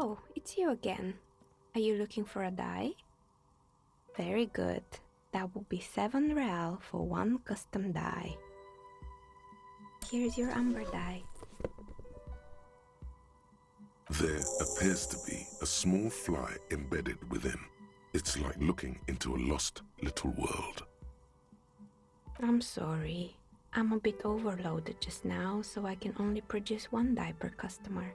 Oh, it's you again. Are you looking for a die? Very good. That will be 7 real for 1 custom die. Here's your amber die. There appears to be a small fly embedded within. It's like looking into a lost little world. I'm sorry. I'm a bit overloaded just now, so I can only produce 1 die per customer.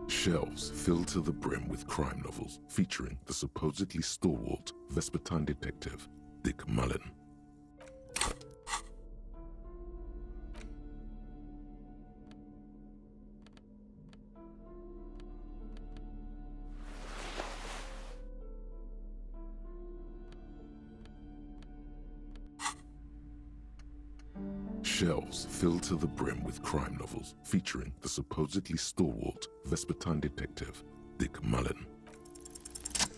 Shelves filled to the brim with crime novels featuring the supposedly stalwart Vespertine detective Dick Mullen. Shelves filled to the brim with crime novels featuring the supposedly stalwart Vespertine detective Dick Mullen.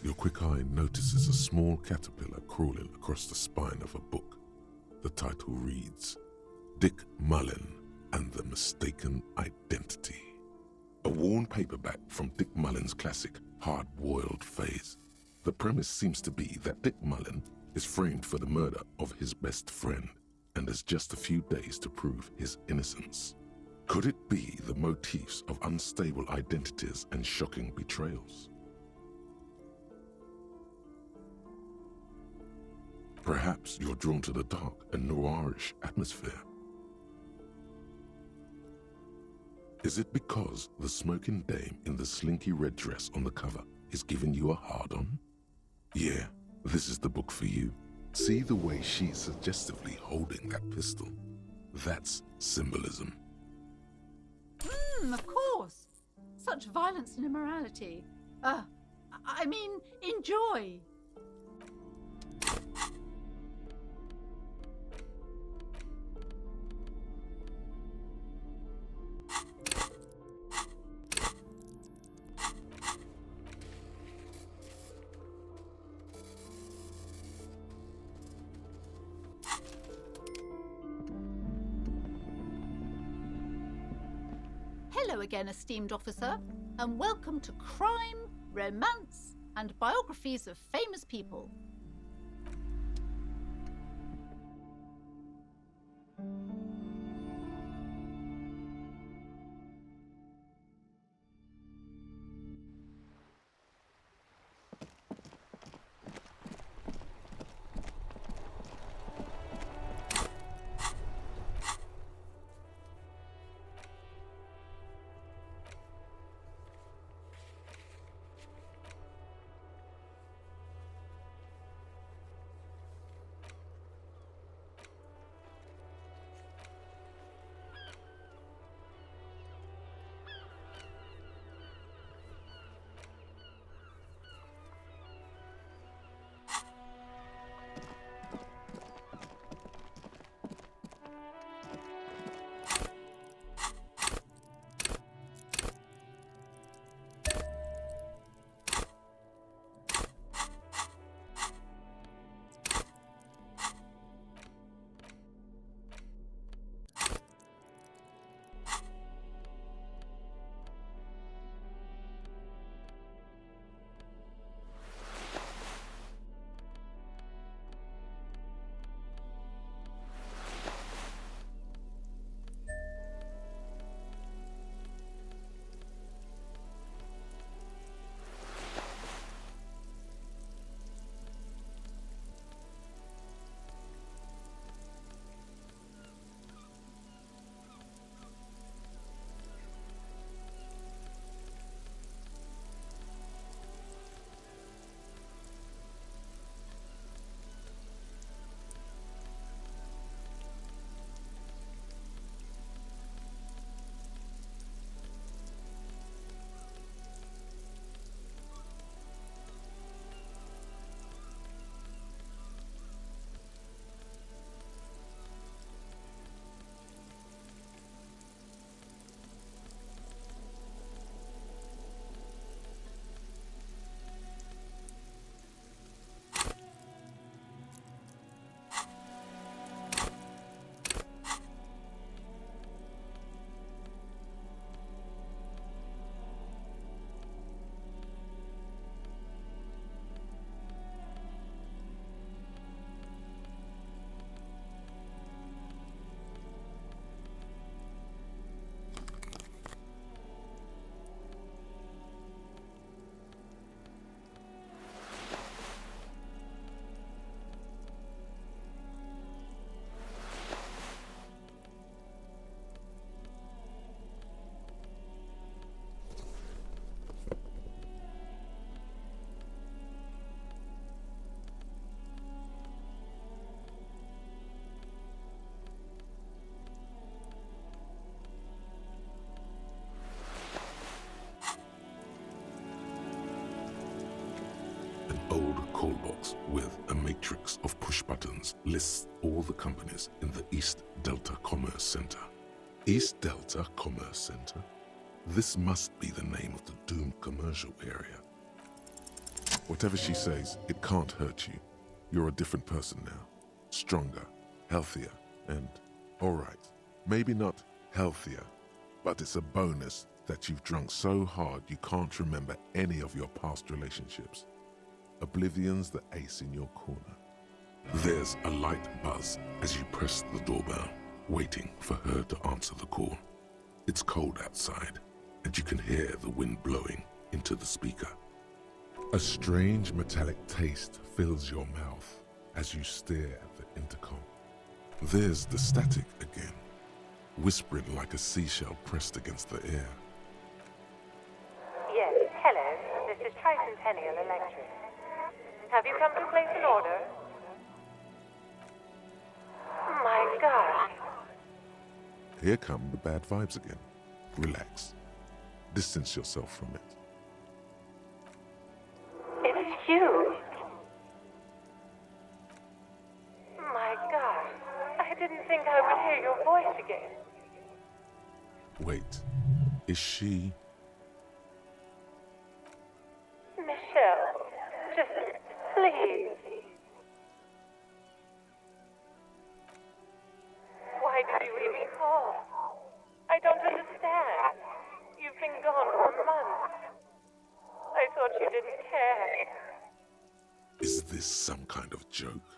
Your quick eye notices a small caterpillar crawling across the spine of a book. The title reads, Dick Mullen and the Mistaken Identity. A worn paperback from Dick Mullen's classic hard-boiled phase. The premise seems to be that Dick Mullen is framed for the murder of his best friend and has just a few days to prove his innocence. Could it be the motifs of unstable identities and shocking betrayals? Perhaps you're drawn to the dark and noirish atmosphere. Is it because the smoking dame in the slinky red dress on the cover is giving you a hard-on? Yeah, this is the book for you. See the way she's suggestively holding that pistol? That's symbolism. Of course. Such violence and immorality. I mean, enjoy. Hello again, esteemed officer, and welcome to Crime, Romance, and Biographies of Famous People. box with a matrix of push buttons lists all the companies in the East Delta Commerce Center. East Delta Commerce Center? This must be the name of the doomed commercial area. Whatever she says, it can't hurt you. You're a different person now. Stronger, healthier, and, alright, maybe not healthier, but it's a bonus that you've drunk so hard you can't remember any of your past relationships. Oblivion's the ace in your corner. There's a light buzz as you press the doorbell, waiting for her to answer the call. It's cold outside, and you can hear the wind blowing into the speaker. A strange metallic taste fills your mouth as you stare at the intercom. There's the static again, whispering like a seashell pressed against the air. Yes, hello. This is Tricentennial Electric. Have you come to place an order? My God. Here come the bad vibes again. Relax. Distance yourself from it. It's you. My God. I didn't think I would hear your voice again. Wait, is she... Michelle, just please. Why did you even call? I don't understand. You've been gone for months. I thought you didn't care. Is this some kind of joke?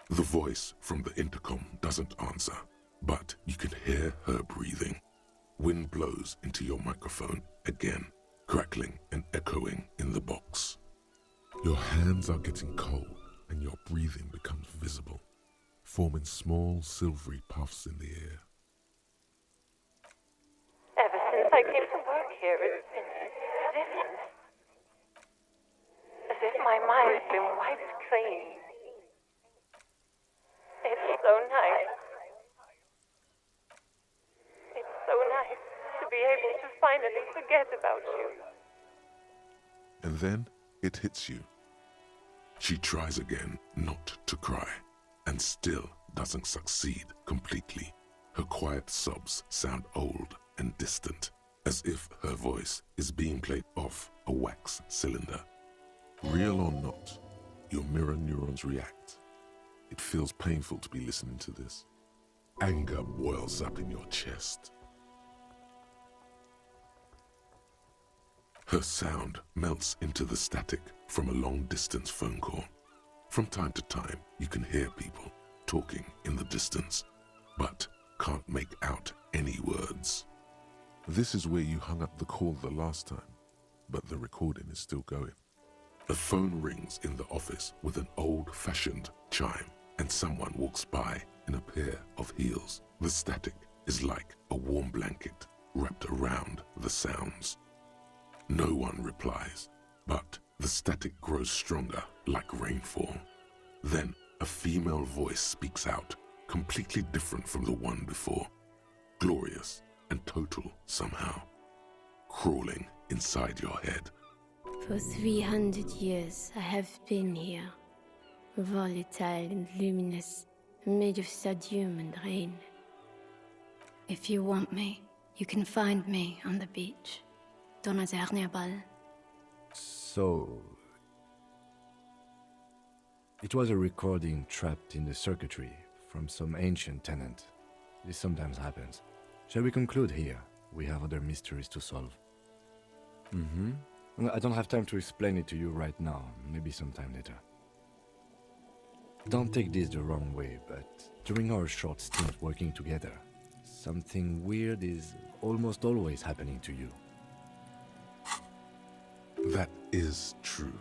The voice from the intercom doesn't answer, but you can hear her breathing. Wind blows into your microphone again, crackling and echoing in the box. Your hands are getting cold and your breathing becomes visible, forming small silvery puffs in the air. Ever since I came to work here, it's been different. As if my mind's been wiped clean. It's so nice. It's so nice to be able to finally forget about you. And then it hits you. She tries again not to cry, and still doesn't succeed completely. Her quiet sobs sound old and distant, as if her voice is being played off a wax cylinder. Real or not, your mirror neurons react. It feels painful to be listening to this. Anger boils up in your chest. Her sound melts into the static from a long-distance phone call. From time to time, you can hear people talking in the distance, but can't make out any words. This is where you hung up the call the last time, but the recording is still going. A phone rings in the office with an old-fashioned chime, and someone walks by in a pair of heels. The static is like a warm blanket wrapped around the sounds. No one replies, but the static grows stronger like rainfall. Then a female voice speaks out, completely different from the one before. Glorious and total somehow, crawling inside your head. For 300 years I have been here, volatile and luminous, made of sodium and rain. If you want me, you can find me on the beach. Doorbell. So... it was a recording trapped in the circuitry from some ancient tenant. This sometimes happens. Shall we conclude here? We have other mysteries to solve. I don't have time to explain it to you right now. Maybe sometime later. Don't take this the wrong way, but during our short stint working together, something weird is almost always happening to you. That is true.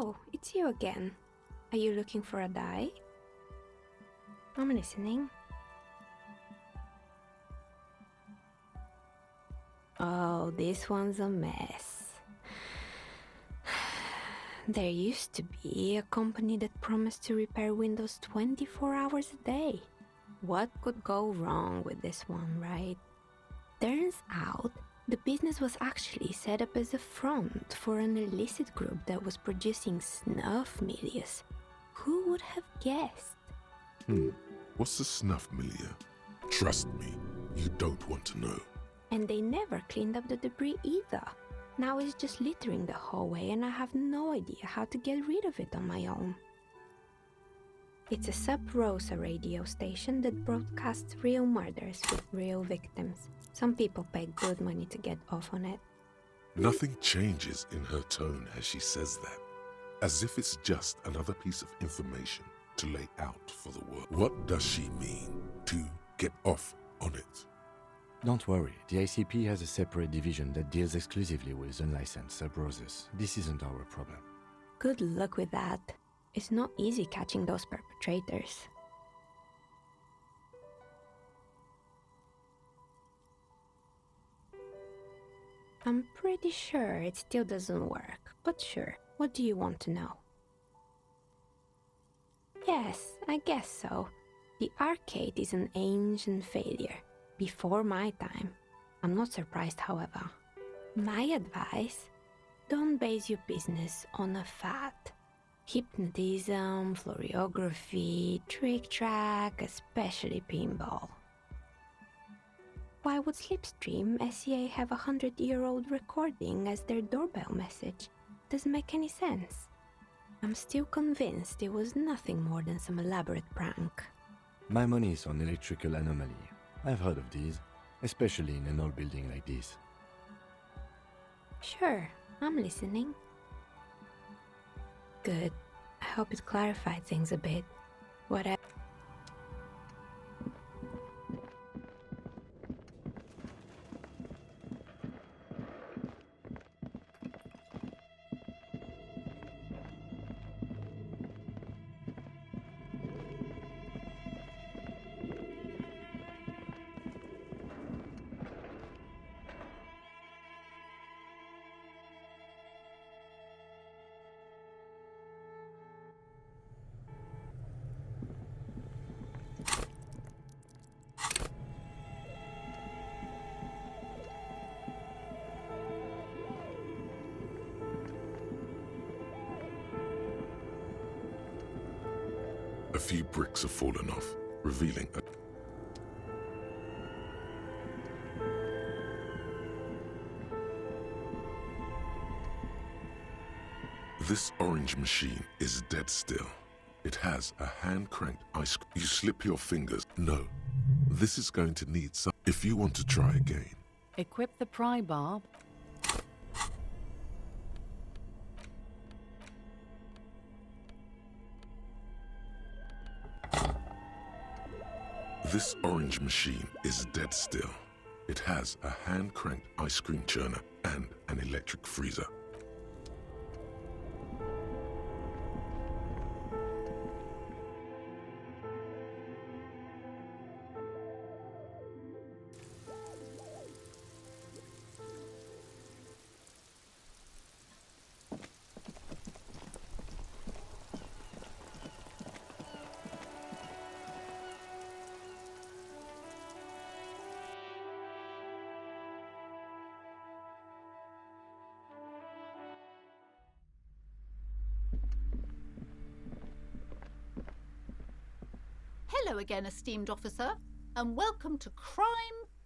Oh, it's you again. Are you looking for a die? I'm listening. Oh, this one's a mess. There used to be a company that promised to repair windows 24 hours a day. What could go wrong with this one, right? Turns out, the business was actually set up as a front for an illicit group that was producing snuff milias. Who would have guessed? What's a snuff milieu? Trust me, you don't want to know. And they never cleaned up the debris either. Now it's just littering the hallway and I have no idea how to get rid of it on my own. It's a sub-Rosa radio station that broadcasts real murders with real victims. Some people pay good money to get off on it. Nothing changes in her tone as she says that, as if it's just another piece of information to lay out for the world. What does she mean to get off on it? Don't worry, the ICP has a separate division that deals exclusively with unlicensed sub-Roses. This isn't our problem. Good luck with that. It's not easy catching those perpetrators. I'm pretty sure it still doesn't work, but sure, what do you want to know? Yes, I guess so. The arcade is an ancient failure, before my time. I'm not surprised, however. My advice, don't base your business on a fad. Hypnotism, floriography, trick track, especially pinball. Why would Slipstream SCA have a 100-year-old recording as their doorbell message? Doesn't make any sense. I'm still convinced it was nothing more than some elaborate prank. My money is on electrical anomaly. I've heard of these, especially in an old building like this. Sure, I'm listening. Good. I hope it clarified things a bit. Whatever. A few bricks have fallen off, revealing a... This orange machine is dead still. It has a hand-cranked ice cream. You slip your fingers. No, this is going to need some... If you want to try again. Equip the pry bar. This orange machine is dead still. It has a hand-cranked ice cream churner and an electric freezer. Hello again, esteemed officer, and welcome to Crime,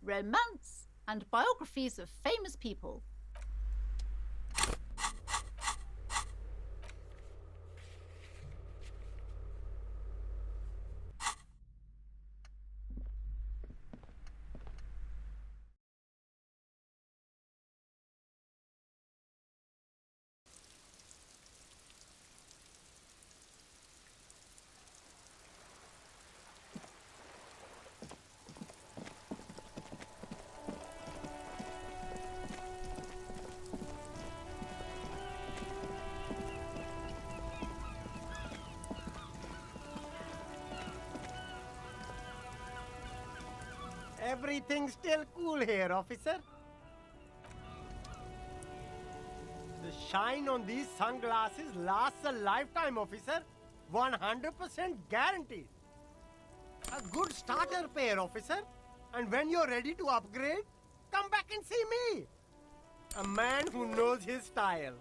Romance, and Biographies of Famous People. Everything's still cool here, officer. The shine on these sunglasses lasts a lifetime, officer. 100% guaranteed. A good starter pair, officer. And when you're ready to upgrade, come back and see me. A man who knows his style.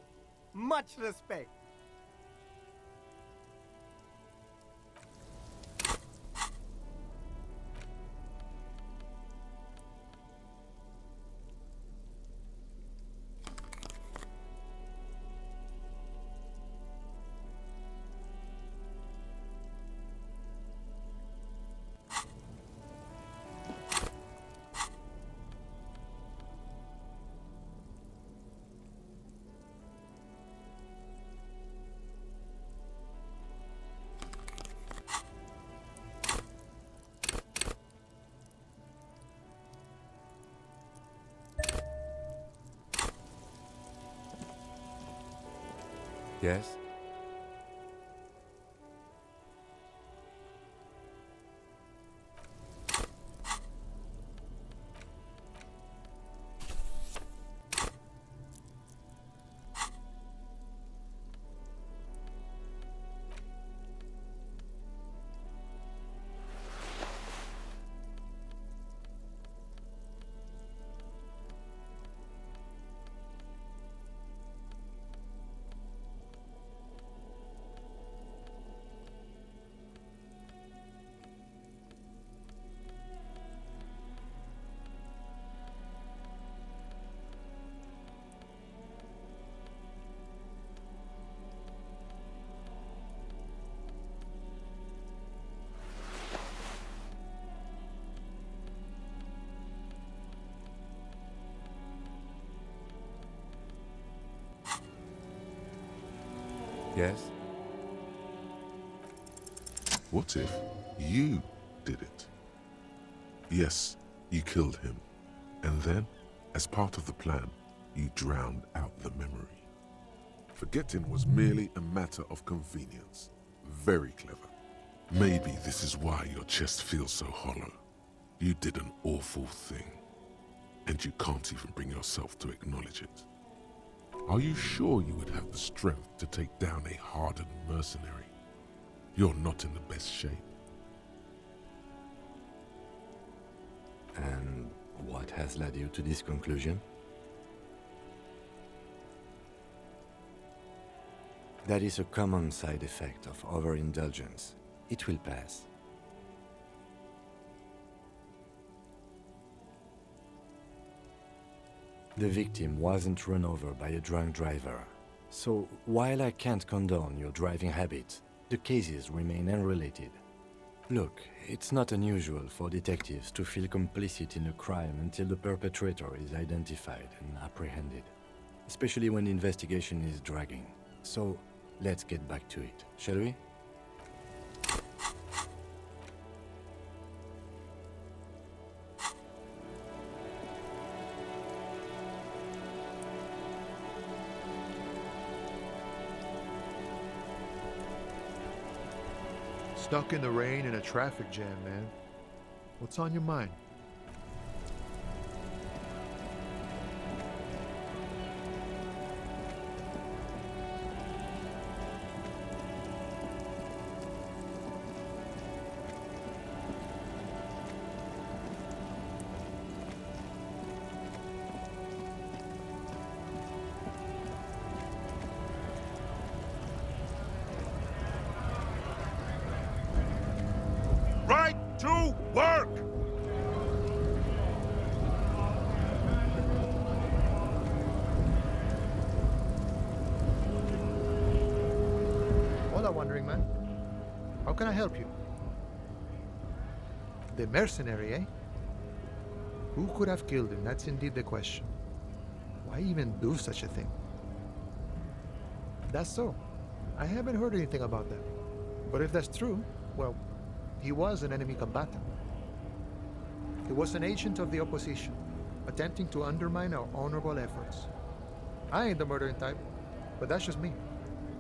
Much respect. Yes? Yes? What if you did it? Yes, you killed him. And then, as part of the plan, you drowned out the memory. Forgetting was merely a matter of convenience. Very clever. Maybe this is why your chest feels so hollow. You did an awful thing, and you can't even bring yourself to acknowledge it. Are you sure you would have the strength to take down a hardened mercenary? You're not in the best shape. And what has led you to this conclusion? That is a common side effect of overindulgence. It will pass. The victim wasn't run over by a drunk driver. So, while I can't condone your driving habits, the cases remain unrelated. Look, it's not unusual for detectives to feel complicit in a crime until the perpetrator is identified and apprehended, especially when the investigation is dragging. So, let's get back to it, shall we? Stuck in the rain in a traffic jam, man. What's on your mind? To work! Hola, wandering man. How can I help you? The mercenary, eh? Who could have killed him? That's indeed the question. Why even do such a thing? That's so. I haven't heard anything about that. But if that's true, well, he was an enemy combatant. He was an agent of the opposition, attempting to undermine our honorable efforts. I ain't the murdering type, but that's just me.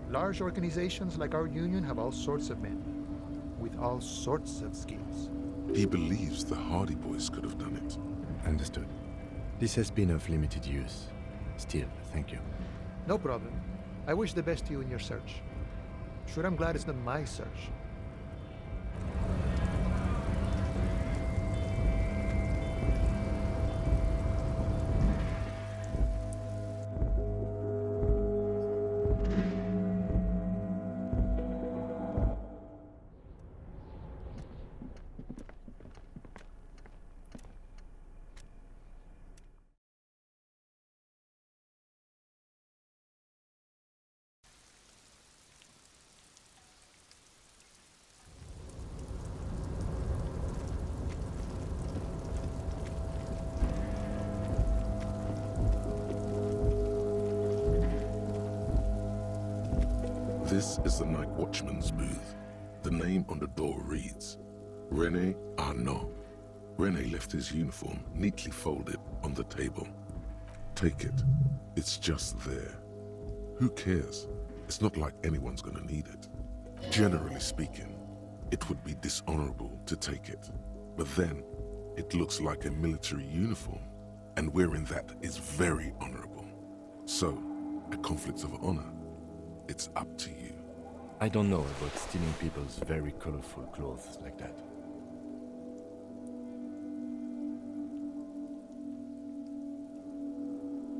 Large organizations like our union have all sorts of men, with all sorts of skills. He believes the Hardy Boys could have done it. Understood. This has been of limited use. Still, thank you. No problem. I wish the best to you in your search. Sure, I'm glad it's not my search. This is the Nightwatchmen's booth. The name on the door reads, Rene Arnaud. Rene left his uniform neatly folded on the table. Take it. It's just there. Who cares? It's not like anyone's gonna need it. Generally speaking, it would be dishonorable to take it. But then, it looks like a military uniform, and wearing that is very honorable. So, a conflict of honor. It's up to you. I don't know about stealing people's very colorful clothes like that.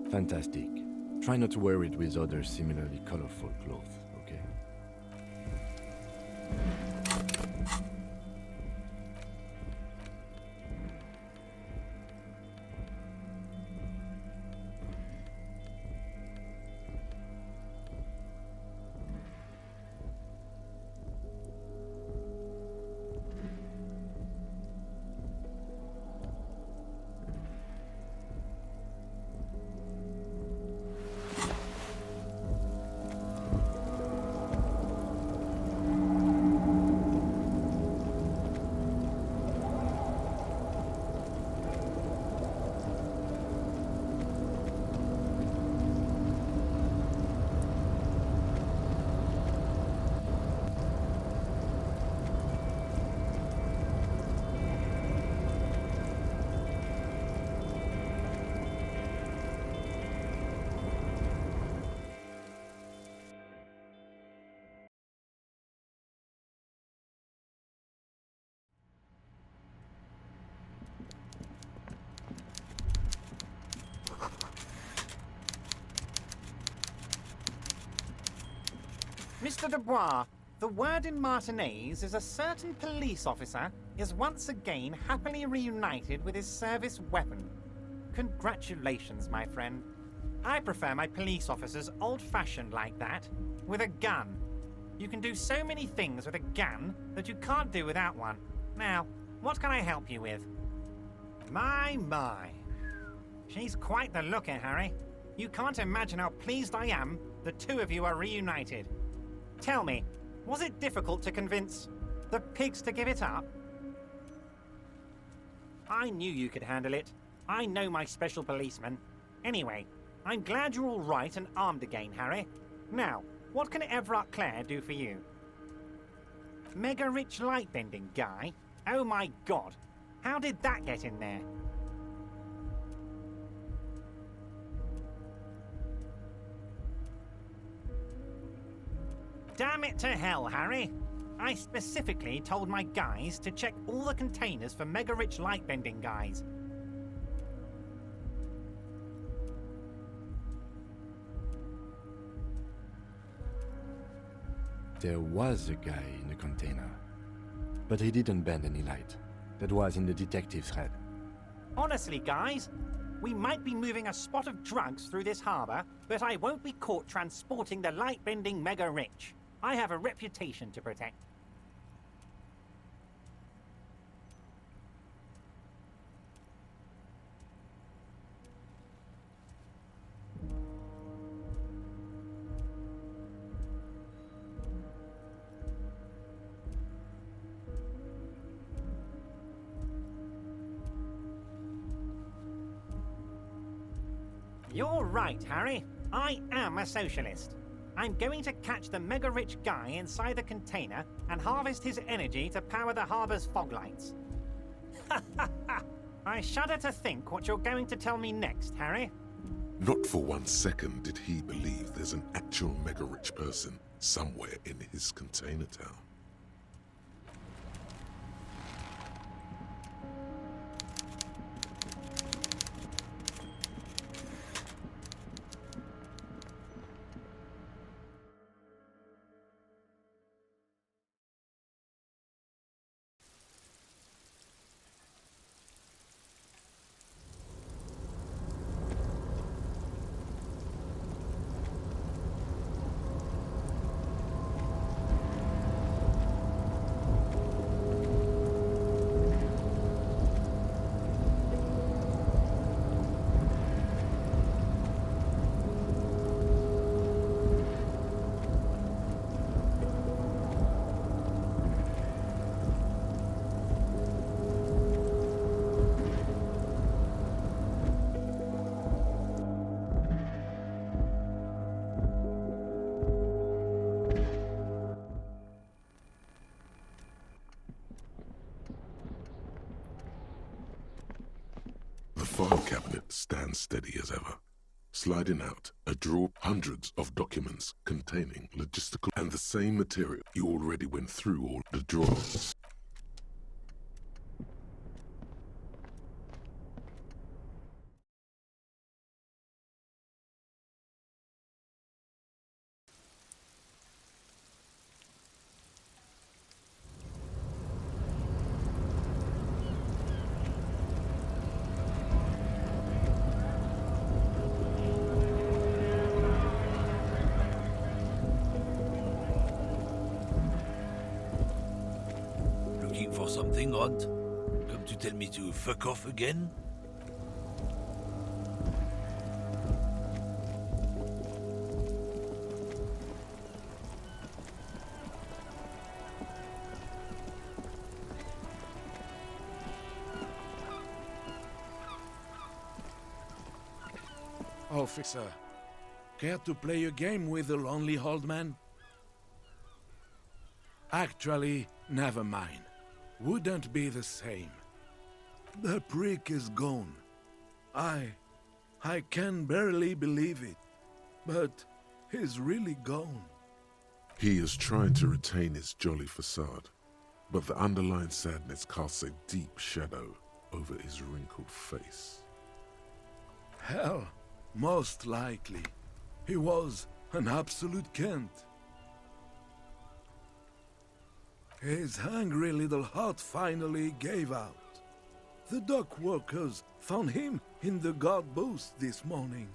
Fantastic. Try not to wear it with other similarly colorful clothes, okay? Mr. Dubois, the word in Martinez is a certain police officer is once again happily reunited with his service weapon. Congratulations, my friend. I prefer my police officers old-fashioned like that, with a gun. You can do so many things with a gun that you can't do without one. Now, what can I help you with? My. She's quite the looker, Harry. You can't imagine how pleased I am the two of you are reunited. Tell me, was it difficult to convince the pigs to give it up? I knew you could handle it. I know my special policeman. Anyway, I'm glad you're all right and armed again, Harry. Now, what can Evrárt Clare do for you? Mega-rich light-bending guy? Oh my god, how did that get in there? Damn it to hell, Harry. I specifically told my guys to check all the containers for mega-rich light-bending guys. There was a guy in the container, but he didn't bend any light. That was in the detective's head. Honestly, guys, we might be moving a spot of drugs through this harbor, but I won't be caught transporting the light-bending mega-rich. I have a reputation to protect. You're right, Harry. I am a socialist. I'm going to catch the mega-rich guy inside the container and harvest his energy to power the harbor's fog lights. I shudder to think what you're going to tell me next, Harry. Not for 1 second did he believe there's an actual mega-rich person somewhere in his container town. The file cabinet stands steady as ever. Sliding out, a drawer, hundreds of documents containing logistical and the same material. You already went through all the drawers. For something odd? Come to tell me to fuck off again? Officer, care to play a game with the lonely old man? Actually, never mind. Wouldn't be the same. The prick is gone. I can barely believe it, but he's really gone. He is trying to retain his jolly facade, but the underlying sadness casts a deep shadow over his wrinkled face. Hell, most likely. He was an absolute Kent. His hungry little heart finally gave out. The dock workers found him in the guard booth this morning.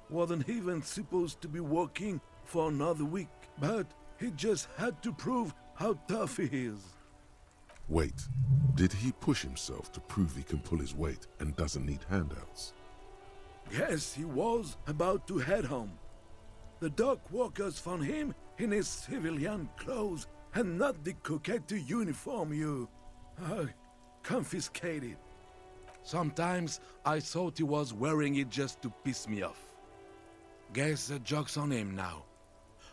Wasn't even supposed to be working for another week, but he just had to prove how tough he is. Wait, did he push himself to prove he can pull his weight and doesn't need handouts? Yes, he was about to head home. The dock workers found him in his civilian clothes and not the coquette uniform you confiscated. Sometimes I thought he was wearing it just to piss me off. Guess the joke's on him now.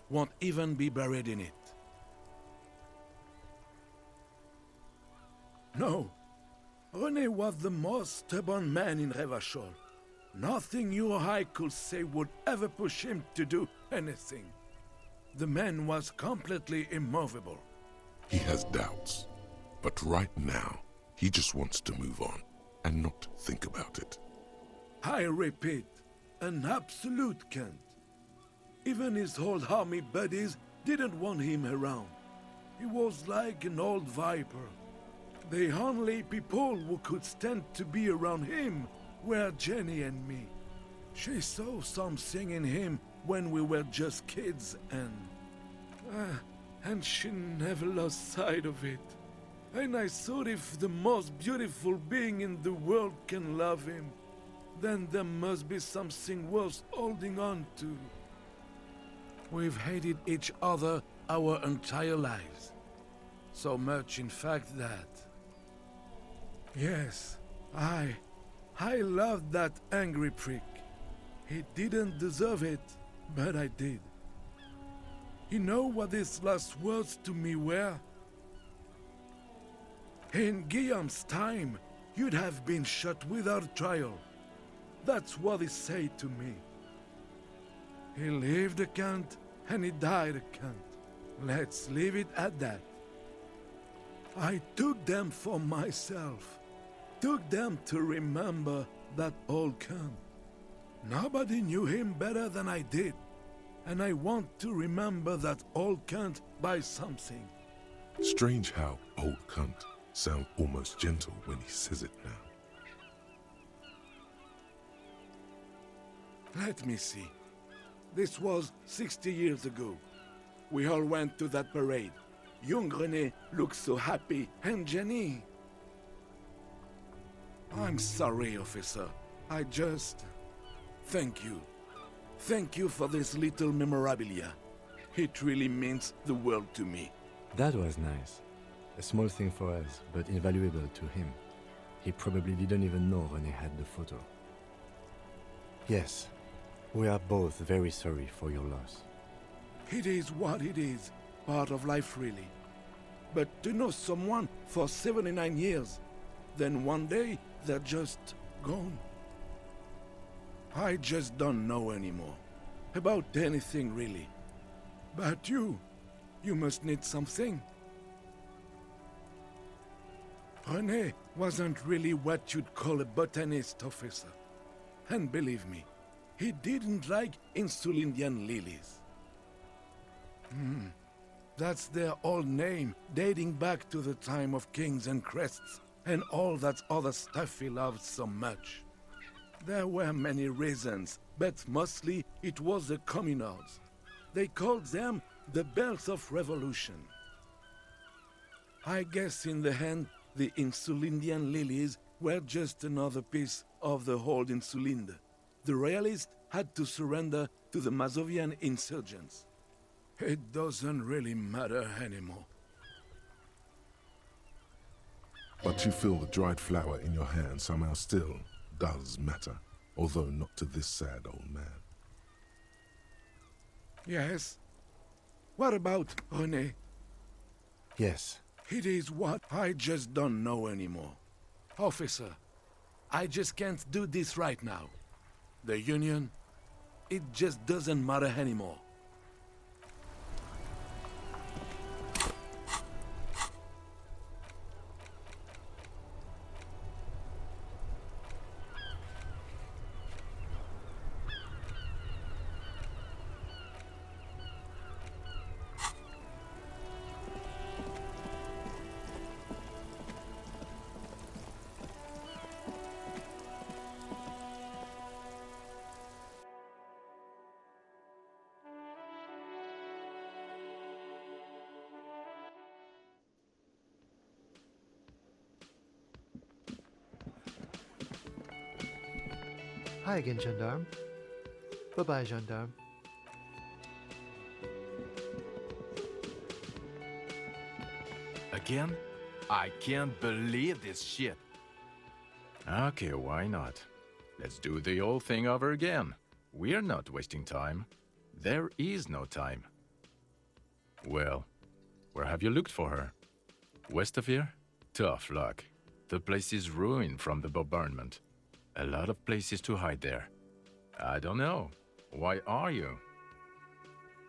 Won't even be buried in it. No, Rene was the most stubborn man in Revachol. Nothing you or I could say would ever push him to do anything. The man was completely immovable. He has doubts, but right now, he just wants to move on and not think about it. I repeat, an absolute Kent. Even his old army buddies didn't want him around. He was like an old viper. The only people who could stand to be around him were Jenny and me. She saw something in him when we were just kids, and she never lost sight of it. And I thought if the most beautiful being in the world can love him, then there must be something worth holding on to. We've hated each other our entire lives. So much, in fact, that... Yes, I loved that angry prick. He didn't deserve it, but I did. You know what his last words to me were? In Guillaume's time, you'd have been shot without trial. That's what he said to me. He lived a cant, and he died a cant. Let's leave it at that. I took them for myself. Took them to remember that old cant. Nobody knew him better than I did. And I want to remember that old cant by something. Strange how old cunt sounds almost gentle when he says it now. Let me see. This was 60 years ago. We all went to that parade. Young Rene looked so happy, and Jenny... I'm sorry, officer. I just... Thank you. Thank you for this little memorabilia. It really means the world to me. That was nice. A small thing for us, but invaluable to him. He probably didn't even know Rene had the photo. Yes, we are both very sorry for your loss. It is what it is. Part of life, really. But to know someone for 79 years, then one day they're just gone. I just don't know anymore. About anything, really. But you must need something. Rene wasn't really what you'd call a botanist, officer. And believe me, he didn't like Insulindian lilies. That's their old name, dating back to the time of kings and crests, and all that other stuff he loved so much. There were many reasons, but mostly it was the communards. They called them the Bells of Revolution. I guess in the end, the Insulindian lilies were just another piece of the whole Insulinde. The royalists had to surrender to the Mazovian insurgents. It doesn't really matter anymore. But you feel the dried flower in your hand somehow still does matter, although not to this sad old man. Yes? What about Rene? Yes. It is what I just don't know anymore. Officer, I just can't do this right now. The Union, it just doesn't matter anymore. Hi again, Gendarme. Bye-bye, Gendarme. Again? I can't believe this shit. Okay, why not? Let's do the whole thing over again. We're not wasting time. There is no time. Well, where have you looked for her? West of here? Tough luck. The place is ruined from the bombardment. A lot of places to hide there. I don't know. Why are you?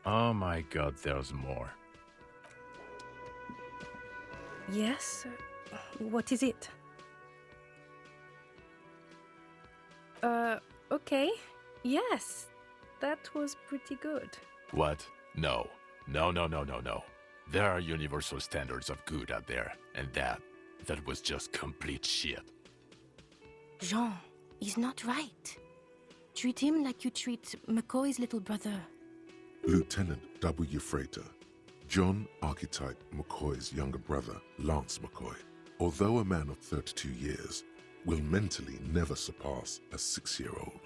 Oh my god, there's more. Yes? What is it? Okay. Yes. That was pretty good. What? No. No. There are universal standards of good out there, and that was just complete shit. Jean, he's not right. Treat him like you treat McCoy's little brother. Lieutenant W. Frater, John Archetype McCoy's younger brother, Lance McCoy, although a man of 32 years, will mentally never surpass a 6-year-old.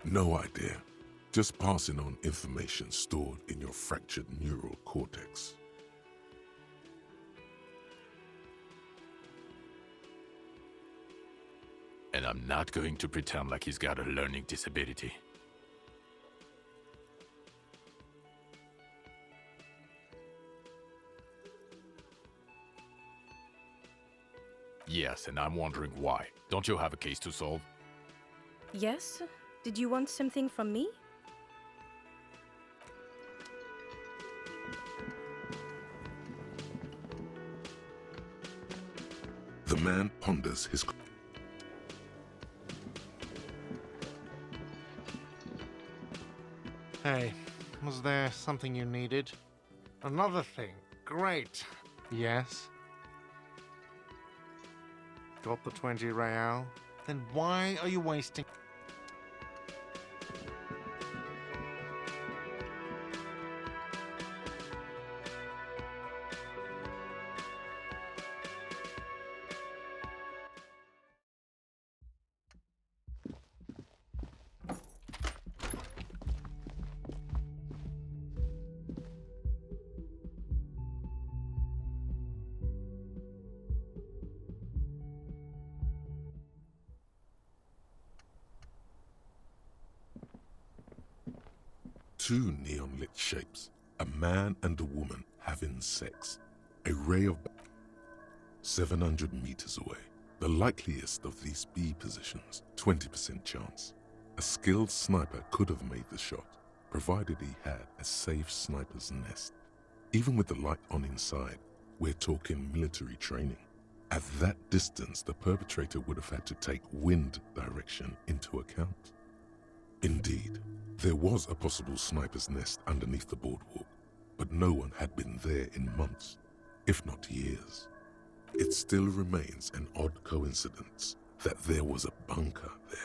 No idea, just passing on information stored in your fractured neural cortex. And I'm not going to pretend like he's got a learning disability. Yes, and I'm wondering why. Don't you have a case to solve? Yes? Did you want something from me? The man ponders his... Hey, was there something you needed? Another thing. Great. Yes? Got the 20 real? Then why are you wasting... Two neon-lit shapes, a man and a woman having sex. A ray of... 700 meters away. The likeliest of these B positions, 20% chance. A skilled sniper could have made the shot, provided he had a safe sniper's nest. Even with the light on inside, we're talking military training. At that distance, the perpetrator would have had to take wind direction into account. Indeed, there was a possible sniper's nest underneath the boardwalk, but no one had been there in months, if not years. It still remains an odd coincidence that there was a bunker there.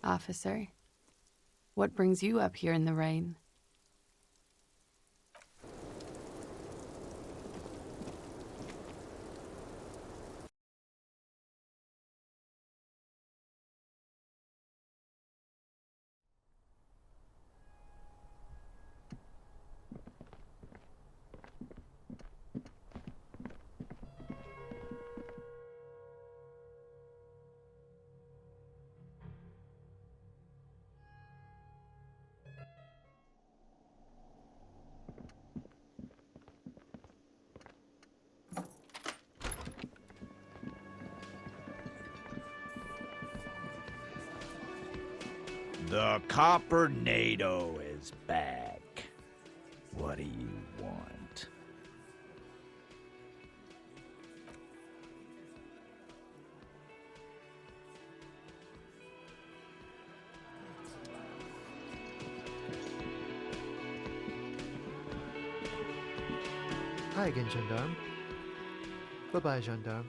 Officer, what brings you up here in the rain? The Coppernado is back. What do you want? Hi again, gendarme. Bye-bye, gendarme.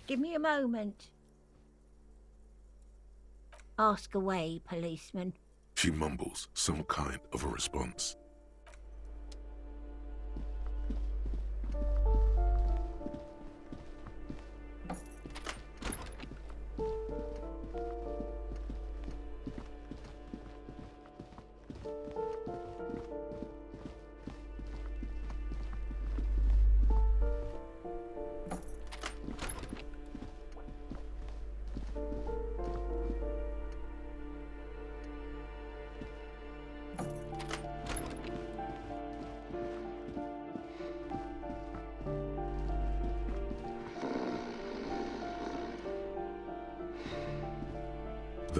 Give me a moment. Ask away, policeman. She mumbles some kind of a response.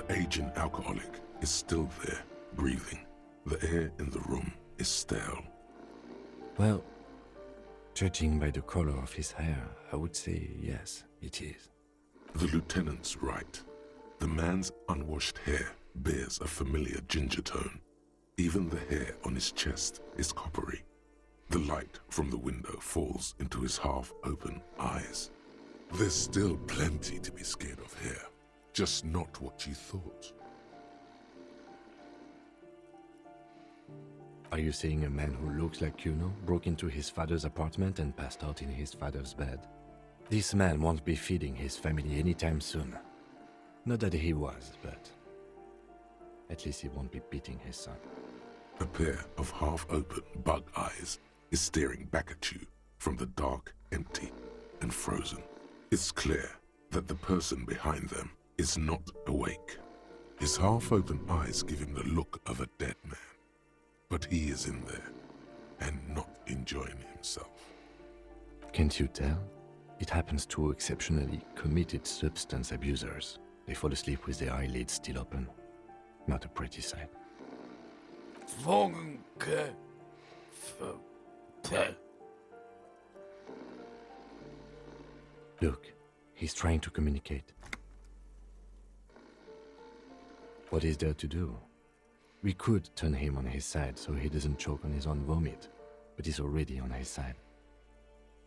The aging alcoholic is still there, breathing. The air in the room is stale. Well, judging by the color of his hair, I would say yes, it is. The lieutenant's right. The man's unwashed hair bears a familiar ginger tone. Even the hair on his chest is coppery. The light from the window falls into his half-open eyes. There's still plenty to be scared of here, just not what you thought. Are you saying a man who looks like Cuno broke into his father's apartment and passed out in his father's bed? This man won't be feeding his family anytime soon. Not that he was, but at least he won't be beating his son. A pair of half-open bug eyes is staring back at you from the dark, empty, and frozen. It's clear that the person behind them is not awake. His half-open eyes give him the look of a dead man. But he is in there, and not enjoying himself. Can't you tell? It happens to exceptionally committed substance abusers. They fall asleep with their eyelids still open. Not a pretty sight. Look, he's trying to communicate. What is there to do? We could turn him on his side so he doesn't choke on his own vomit, but he's already on his side.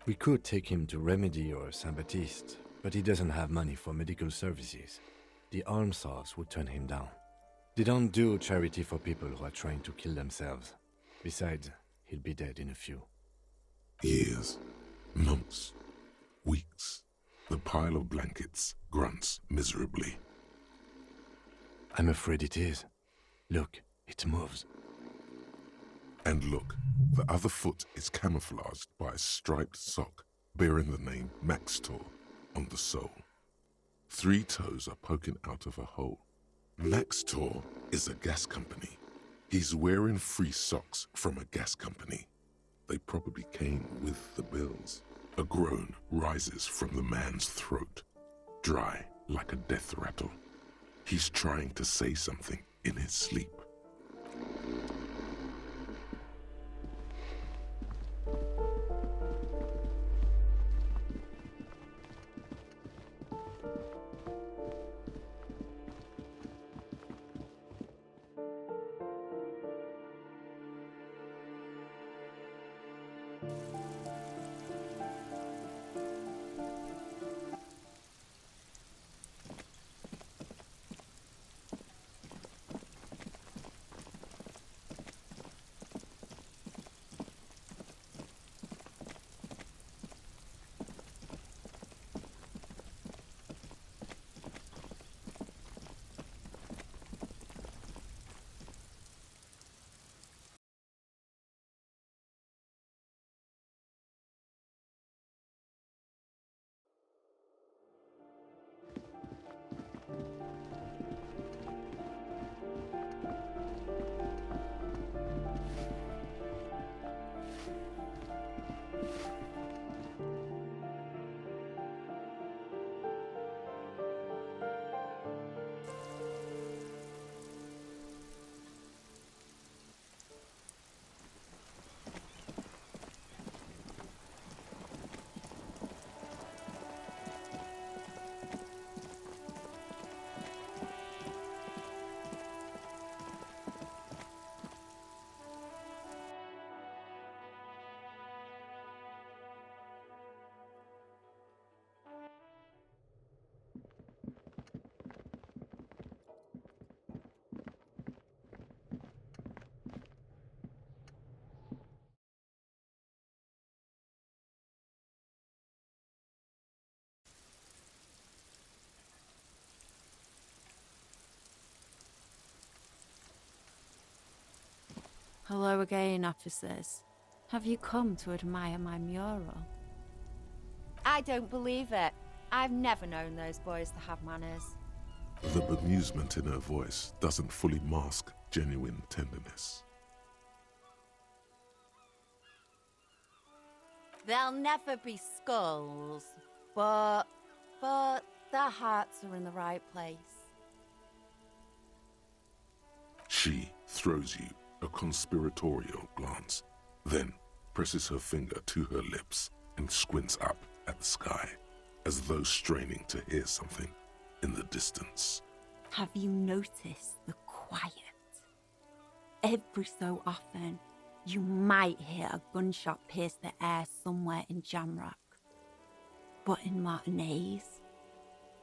We could take him to Remedy or Saint-Baptiste, but he doesn't have money for medical services. The almshouse would turn him down. They don't do charity for people who are trying to kill themselves. Besides, he'll be dead in a few. Years, months, weeks. The pile of blankets grunts miserably. I'm afraid it is. Look, it moves. And look, the other foot is camouflaged by a striped sock bearing the name Maxtor on the sole. 3 toes are poking out of a hole. Maxtor is a gas company. He's wearing free socks from a gas company. They probably came with the bills. A groan rises from the man's throat, dry like a death rattle. He's trying to say something in his sleep. Hello again, officers. Have you come to admire my mural? I don't believe it. I've never known those boys to have manners. The bemusement in her voice doesn't fully mask genuine tenderness. There'll never be skulls, but their hearts are in the right place. throws you a conspiratorial glance, then presses her finger to her lips and squints up at the sky, as though straining to hear something in the distance. Have you noticed the quiet? Every so often, you might hear a gunshot pierce the air somewhere in Jamrock. But in Martinez,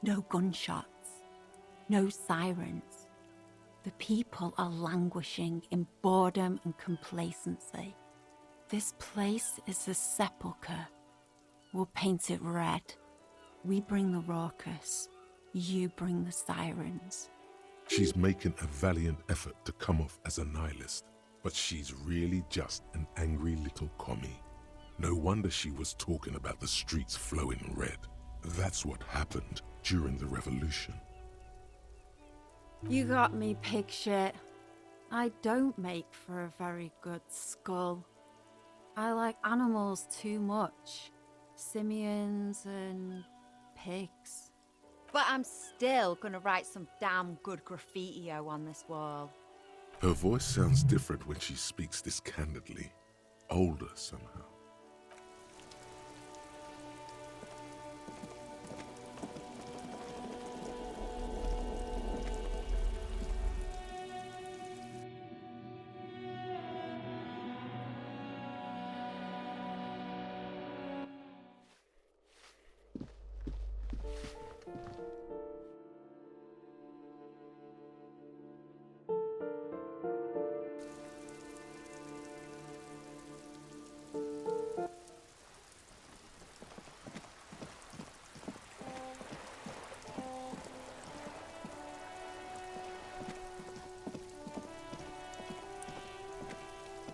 no gunshots, no sirens. The people are languishing in boredom and complacency. This place is a sepulchre. We'll paint it red. We bring the raucous. You bring the sirens. She's making a valiant effort to come off as a nihilist, but she's really just an angry little commie. No wonder she was talking about the streets flowing red. That's what happened during the revolution. You got me, pig shit. I don't make for a very good skull. I like animals too much. Simians and pigs. But I'm still gonna write some damn good graffiti-o on this wall. Her voice sounds different when she speaks this candidly. Older somehow.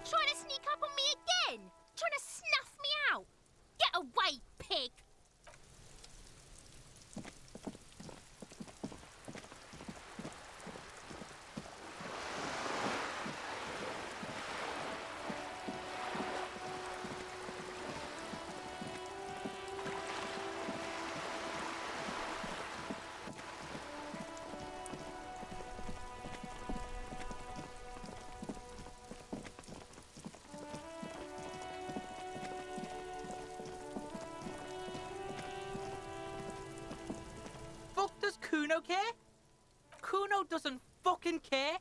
Trying to sneak up on me again? Trying to snuff me out? Get away, pig! Fuck does Cuno care? Cuno doesn't fucking care.